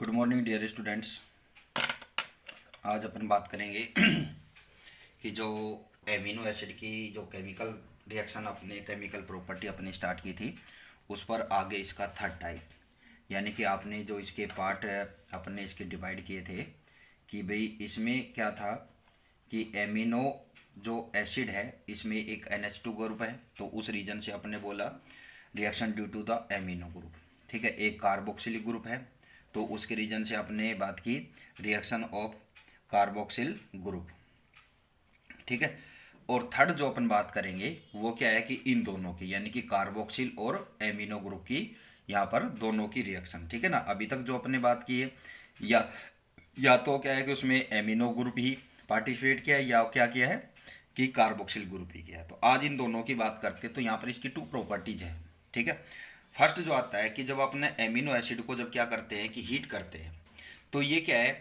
Good morning dear students. आज अपन बात करेंगे कि जो एमिनो एसिड की जो केमिकल रिएक्शन अपने केमिकल प्रॉपर्टी अपने स्टार्ट की थी उस पर आगे इसका थर्ड टाइप, यानी कि आपने जो इसके पार्ट अपने इसके डिवाइड किए थे कि भाई इसमें क्या था कि एमिनो जो एसिड है इसमें एक NH2 ग्रुप है, तो उस रीजन से अपने बोला reaction due to the amino group. ठीक है, एक कार्बोक्सिलिक ग्रुप है तो उसके रीजन से अपने बात की रिएक्शन ऑफ कार्बोक्सिल ग्रुप। ठीक है, और थर्ड जो अपन बात करेंगे वो क्या है कि इन दोनों की, यानी कि कार्बोक्सिल और एमिनो ग्रुप की, यहाँ पर दोनों की रिएक्शन। ठीक है ना, अभी तक जो अपने बात की है या तो क्या है कि उसमें एमिनो ग्रुप ही पार्टिसिपेट किया है या क्या किया है कि कार्बोक्सिल ग्रुप ही किया है। तो आज इन दोनों की बात करते हैं। तो यहाँ पर इसकी टू प्रॉपर्टीज है। ठीक है, फर्स्ट जो आता है कि जब अपने एमिनो एसिड को जब क्या करते हैं कि हीट करते हैं तो ये क्या है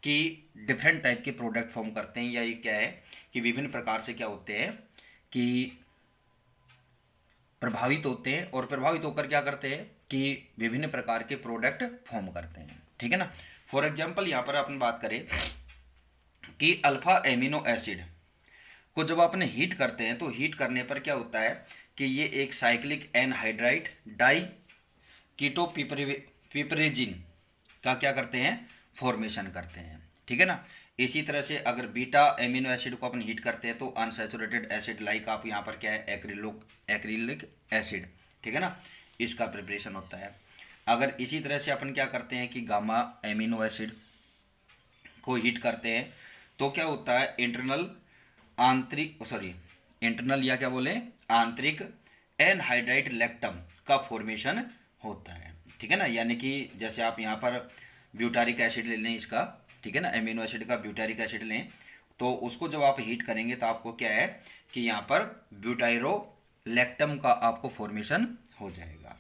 कि डिफरेंट टाइप के प्रोडक्ट फॉर्म करते हैं, या ये क्या है कि विभिन्न प्रकार से क्या होते हैं कि प्रभावित होते हैं, और प्रभावित होकर क्या करते हैं कि विभिन्न प्रकार के प्रोडक्ट फॉर्म करते हैं। ठीक है ना, फॉर एग्जाम्पल यहाँ पर अपन बात करें कि अल्फा एमिनो एसिड को जब आपने हीट करते हैं तो हीट करने पर क्या होता है कि ये एक साइक्लिक एनहाइड्राइड डाई कीटो पिपरेजिन का क्या करते हैं फॉर्मेशन करते हैं। ठीक है ना, इसी तरह से अगर बीटा एमिनो एसिड को अपन हीट करते हैं तो अनसैचुरेटेड एसिड लाइक आप यहाँ पर क्या है एक्रिलिक एसिड, ठीक है ना, इसका प्रिपरेशन होता है। अगर इसी तरह से अपन क्या करते हैं कि गामा एमिनो एसिड को हीट करते हैं तो क्या होता है इंटरनल या क्या बोले आंतरिक एनहाइड्राइड लैक्टम का फॉर्मेशन होता है। ठीक है ना, यानी कि जैसे आप यहाँ पर ब्यूटारिक एसिड ले लें इसका, ठीक है ना, एमिनो एसिड का ब्यूटारिक एसिड लें तो उसको जब आप हीट करेंगे तो आपको क्या है कि यहाँ पर ब्यूटाइरो लैक्टम का आपको फॉर्मेशन हो जाएगा।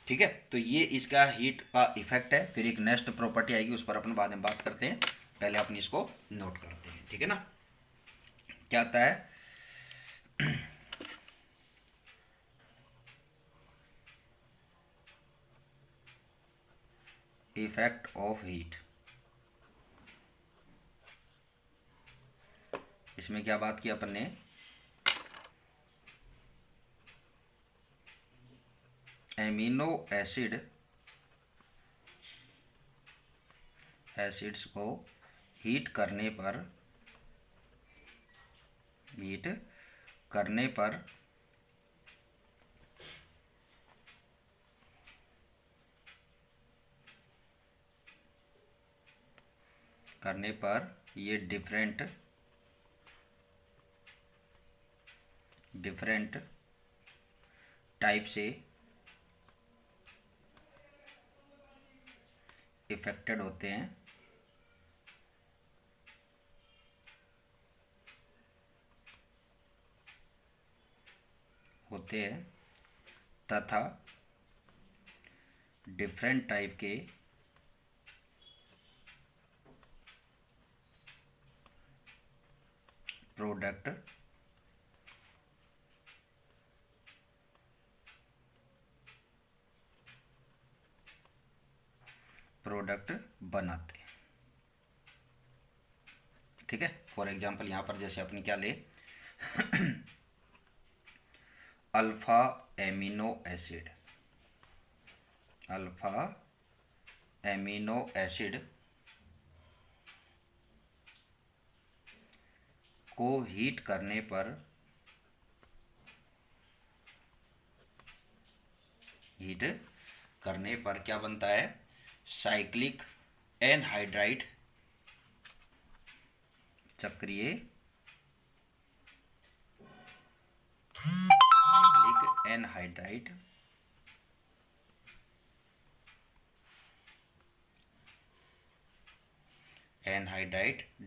ठीक है, तो ये इसका हीट का इफेक्ट है। फिर एक नेक्स्ट प्रॉपर्टी आएगी उस पर अपन बाद में बात करते हैं, पहले अपन इसको नोट करते हैं। ठीक है ना, क्या आता है इफेक्ट ऑफ हीट। इसमें क्या बात की अपन ने, एमिनो एसिड्स को हीट करने पर ये डिफरेंट टाइप से इफेक्टेड होते हैं तथा डिफरेंट टाइप के प्रोडक्ट बनाते हैं। ठीक है, फॉर एग्जांपल यहाँ पर जैसे अपने क्या ले अल्फा एमिनो एसिड को हीट करने पर क्या बनता है साइक्लिक एनहाइड्राइड चक्रीय साइक्लिक एनहाइड्राइड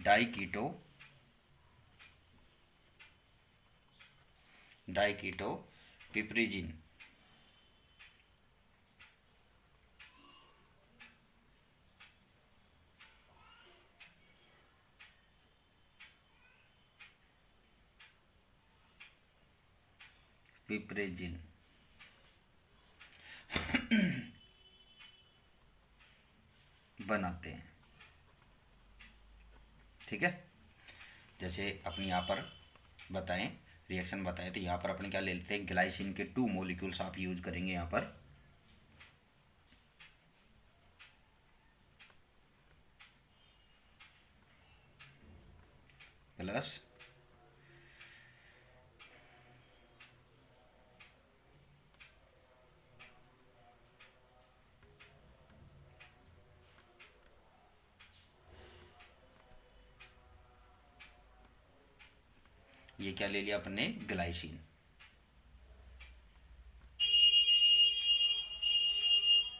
डाइकीटो पिपरिजिन। बनाते हैं। ठीक है, जैसे अपने यहाँ पर बताएं, रिएक्शन बताएं, तो यहाँ पर अपने क्या ले लेते हैं, ग्लाइसिन के 2 मॉलिक्यूल्स आप यूज करेंगे यहाँ पर। प्लस ये क्या ले लिया अपने, ग्लाइसिन।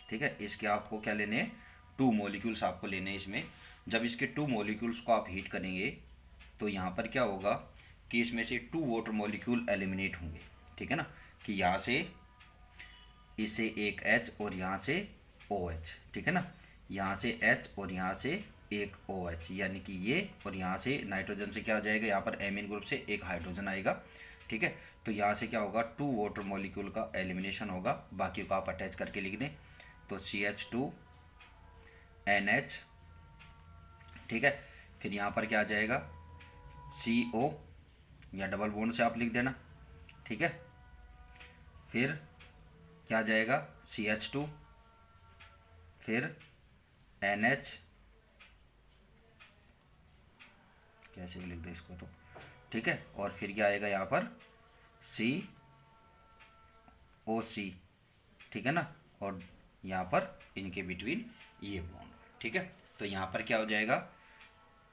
ठीक है, इसके आपको क्या लेने हैं, 2 मॉलिक्यूल्स आपको लेने हैं इसमें। जब इसके 2 मॉलिक्यूल्स को आप हीट करेंगे तो यहाँ पर क्या होगा कि इसमें से 2 वाटर मॉलिक्यूल एलिमिनेट होंगे। ठीक है ना, कि यहाँ से इसे एक H और यहाँ से OH। ठीक है ना, यहाँ से H और यहाँ से एक OH, यानी कि ये, और यहाँ से नाइट्रोजन से क्या आ जाएगा, यहाँ पर एमीन ग्रुप से एक हाइड्रोजन आएगा। ठीक है, तो यहाँ से क्या होगा, 2 वाटर मॉलिक्यूल का एलिमिनेशन होगा, बाकी को आप अटैच करके लिख दें तो CH2NH। ठीक है, फिर यहाँ पर क्या आ जाएगा, CO, या डबल बॉन्ड से आप लिख देना। ठीक है, फिर क्या आ जाएगा, CH2, फिर NH, कैसे भी लिख दे इसको तो। ठीक है, और फिर क्या आएगा यहाँ पर, COC। ठीक है ना, और यहाँ पर इनके बिटवीन ये बॉन्ड। ठीक है, तो यहाँ पर क्या हो जाएगा,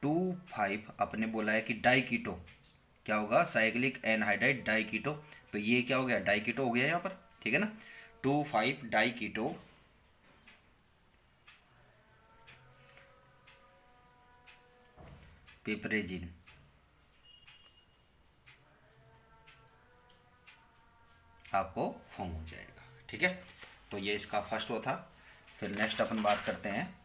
2,5 अपने बोला है कि डाइकीटो, क्या होगा, साइक्लिक एनहाइड्राइड डाइकीटो, तो ये क्या हो गया, डाइकीटो हो गया यहाँ पर। ठीक है ना, 2,5 डाइकीटो पिपरेजिन। आपको फॉर्म हो जाएगा। ठीक है, तो ये इसका फर्स्ट वो था। फिर नेक्स्ट अपन बात करते हैं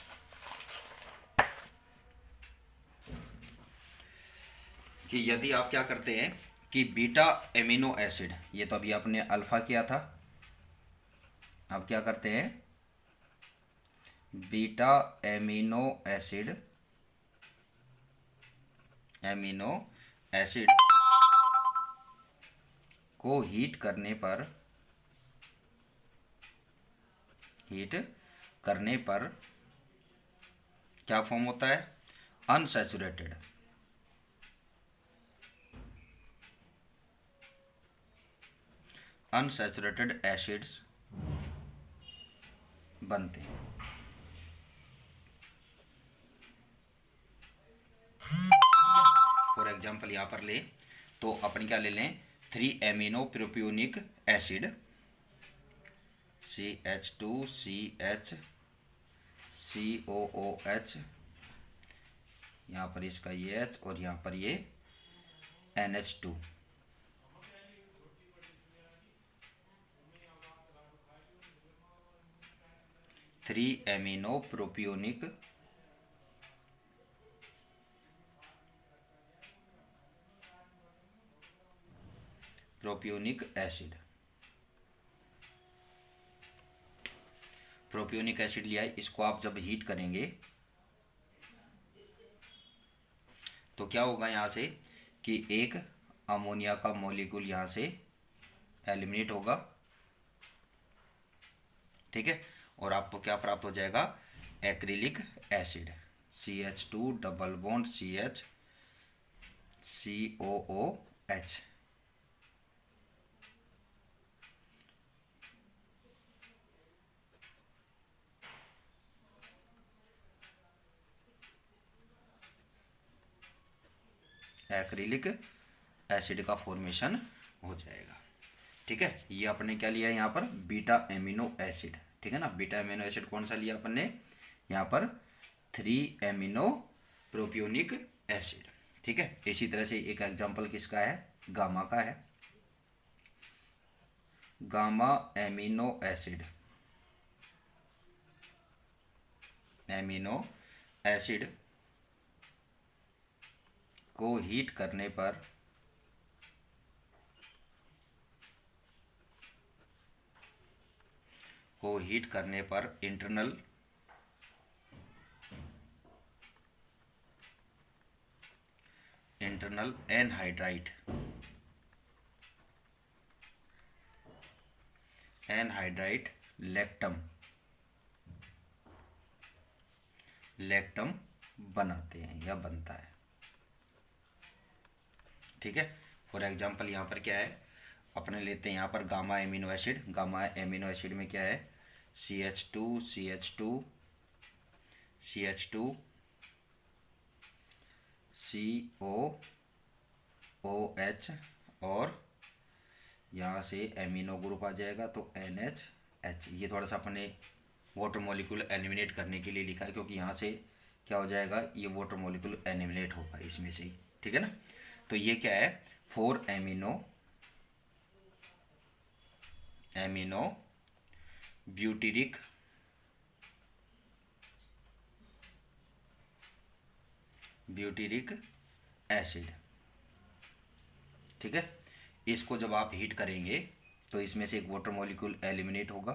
कि यदि आप क्या करते हैं कि बीटा एमिनो एसिड, ये तो अभी आपने अल्फा किया था, अब क्या करते हैं, बीटा एमिनो एसिड, को हीट करने पर क्या फॉर्म होता है, अनसैचुरेटेड एसिड्स बनते हैं। फॉर एग्जाम्पल यहाँ पर ले तो अपन क्या ले लें, 3 amino propionic acid, CH2CH COOH, यहाँ पर इसका ये H और यहाँ पर ये NH2। Three amino propionic acid, propionic acid लिया है, इसको आप जब हीट करेंगे तो क्या होगा, यहाँ से कि एक अमोनिया का मॉलिक्यूल यहाँ से एलिमिनेट होगा। ठीक है, और आपको क्या प्राप्त हो जाएगा, acrylic acid, CH2 double bond CH COOH। Acrylic acid का फॉर्मेशन हो जाएगा। ठीक है, ये आपने क्या लिया है यहाँ पर, बीटा एमिनो एसिड। ठीक है ना, बीटा एमिनो एसिड कौन सा लिया अपन ने, यहाँ पर 3 एमिनो प्रोपियोनिक एसिड। ठीक है, इसी तरह से एक एग्जांपल किसका है, गामा का है, गामा एमिनो एसिड को हीट करने पर internal internal anhydride, anhydride lactam, lactam बनाते हैं या बनता है। ठीक है, फॉर एग्जांपल यहाँ पर क्या है, अपने लेते हैं यहाँ पर gamma amino acid. Gamma amino acid में क्या है, CH2 CH2 CH2 COOH और यहाँ से एमिनो ग्रुप आ जाएगा तो NHH। ये थोड़ा सा अपने वाटर मॉलिक्यूल एलिमिनेट करने के लिए लिखा है, क्योंकि यहाँ से क्या हो जाएगा, ये वाटर मॉलिक्यूल एलिमिनेट होगा इसमें से ही। ठीक है ना, तो ये क्या है, 4 एमिनो ब्यूटेरिक एसिड। ठीक है, इसको जब आप हीट करेंगे तो इसमें से एक वाटर मॉलिक्यूल एलिमिनेट होगा,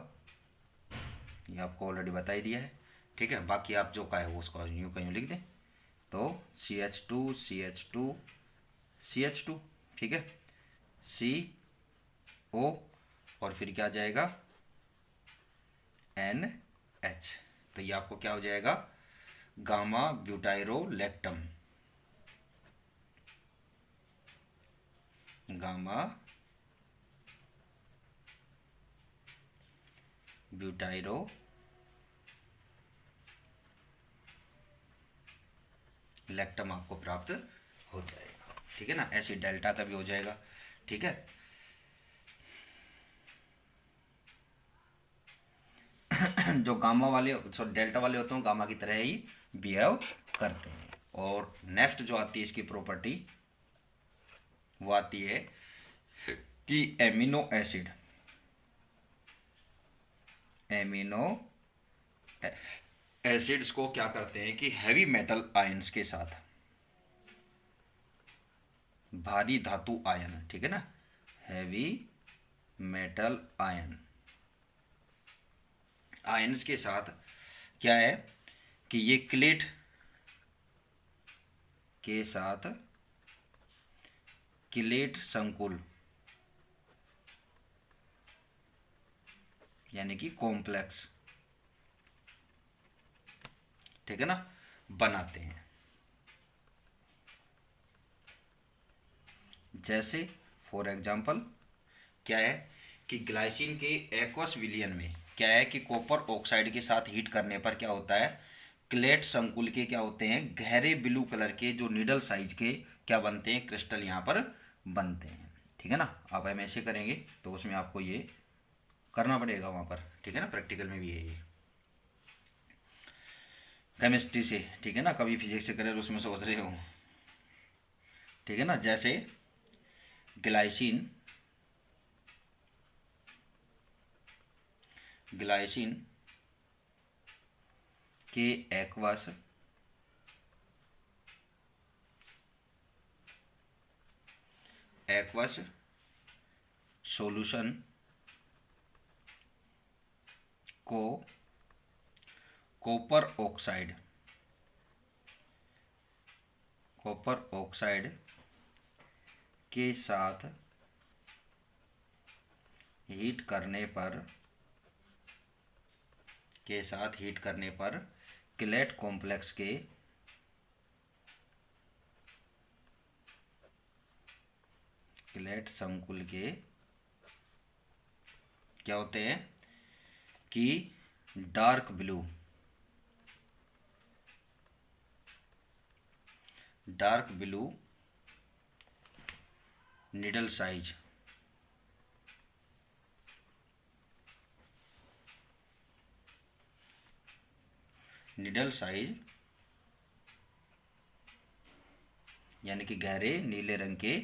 ये आपको ऑलरेडी बता ही दिया है। ठीक है, बाकी आप जो का है वो उसको यूँ कहीं लिख दें, तो CH2 CH2 CH2, ठीक है, CO और फिर क्या आ जाएगा, NH। तो ये आपको क्या हो जाएगा, गामा ब्यूटाइरोलैक्टम, गामा ब्यूटाइरो लैक्टम आपको प्राप्त हो जाएगा। ठीक है ना, ऐसे डेल्टा का भी हो जाएगा। ठीक है, जो गामा वाले डेल्टा वाले होते हैं गामा की तरह ही बिहेव करते हैं। और नेक्स्ट जो आती है इसकी प्रॉपर्टी, वो आती है कि एमिनो एसिड्स को क्या करते हैं कि हैवी मेटल आयंस के साथ, भारी धातु आयन, ठीक है ना, हैवी मेटल आयंस के साथ क्या है कि ये क्लेट के साथ क्लेट संकुल यानी कि कॉम्प्लेक्स, ठीक है ना, बनाते हैं। जैसे फॉर एग्जांपल क्या है कि ग्लाइसिन के एक्वस विलियन में क्या है कि कॉपर ऑक्साइड के साथ हीट करने पर क्या होता है, क्लेट संकुल के क्या होते हैं, गहरे ब्लू कलर के जो निडल साइज के क्या बनते हैं, क्रिस्टल यहाँ पर बनते हैं। ठीक है ना, अब हम ऐसे करेंगे तो उसमें आपको ये करना पड़ेगा वहाँ पर। ठीक है ना, प्रैक्टिकल में भी है ये केमिस्ट्री से। ठीक है ना, कभी फिजिक्स से करे उसमें सोच रहे हो। ठीक है ना, जैसे ग्लाइसिन के एक्वस सॉल्यूशन को कॉपर ऑक्साइड के साथ हीट करने पर क्लेट कॉम्प्लेक्स के क्लेट संकुल के क्या होते हैं कि डार्क ब्लू निडल साइज यानी कि गहरे नीले रंग के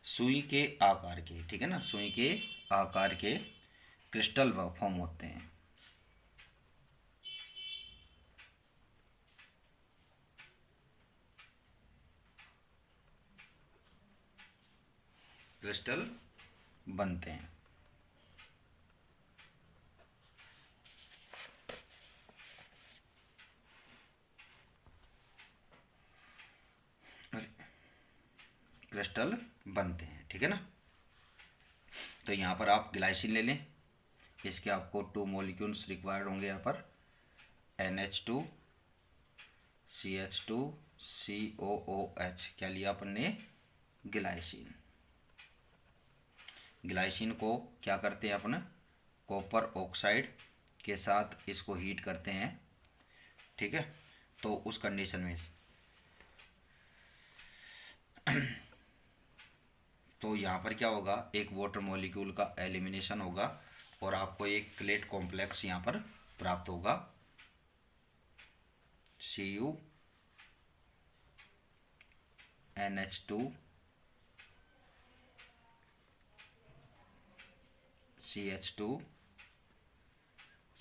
सुई के आकार के, ठीक है ना, सुई के आकार के क्रिस्टल फॉर्म होते हैं। क्रिस्टल बनते हैं। क्रिस्टल बनते हैं, ठीक है ना। तो यहाँ पर आप ग्लाइसिन ले लें, इसके आपको 2 मॉलिक्यूल्स रिक्वायर्ड होंगे यहाँ पर, NH2 CH2 COOH। क्या लिया अपन ने, ग्लाइसिन। ग्लाइसिन को क्या करते हैं अपन, कॉपर ऑक्साइड के साथ इसको हीट करते हैं, ठीक है। तो उस कंडीशन में तो यहाँ पर क्या होगा, एक वाटर मॉलिक्यूल का एलिमिनेशन होगा और आपको एक क्लेट कॉम्प्लेक्स यहाँ पर प्राप्त होगा, Cu NH2 CH2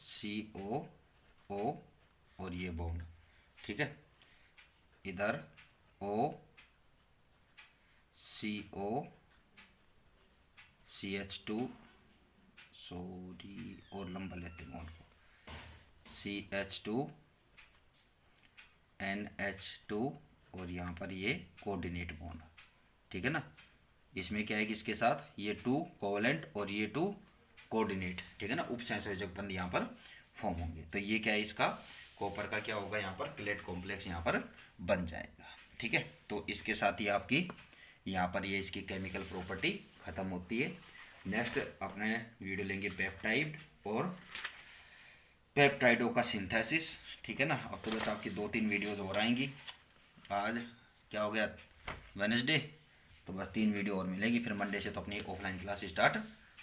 COO और ये बॉन्ड, ठीक है। इधर O CO CH2 सॉरी और लंबा लेते हैं बॉन्ड को, CH2 NH2 और यहाँ पर ये कोऑर्डिनेट बॉन्ड, ठीक है ना। इसमें क्या है कि इसके साथ ये 2 कोवलेंट और ये 2 कोऑर्डिनेट, ठीक है ना, उपसंयोजक बंध यहाँ पर फॉर्म होंगे। तो ये क्या है, इसका कॉपर का क्या होगा, यहाँ पर क्लेट कॉम्प्लेक्स यहाँ पर बन जाएगा, ठीक है। तो इसके साथ ही आपकी यहाँ पर ये इसकी केमिकल प्रॉपर्टी ख़त्म होती है। नेक्स्ट अपने वीडियो लेंगे पेप्टाइड और पेप्टाइडों का सिंथेसिस, ठीक है ना। अब तो बस आपकी 2-3 वीडियोज़ और आएंगी। आज क्या हो गया, वेडनेसडे, तो बस 3 वीडियो और मिलेगी, फिर मंडे से तो अपनी ऑफलाइन क्लास स्टार्ट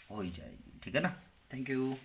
हो ही जाएगी, ठीक है ना। Thank you.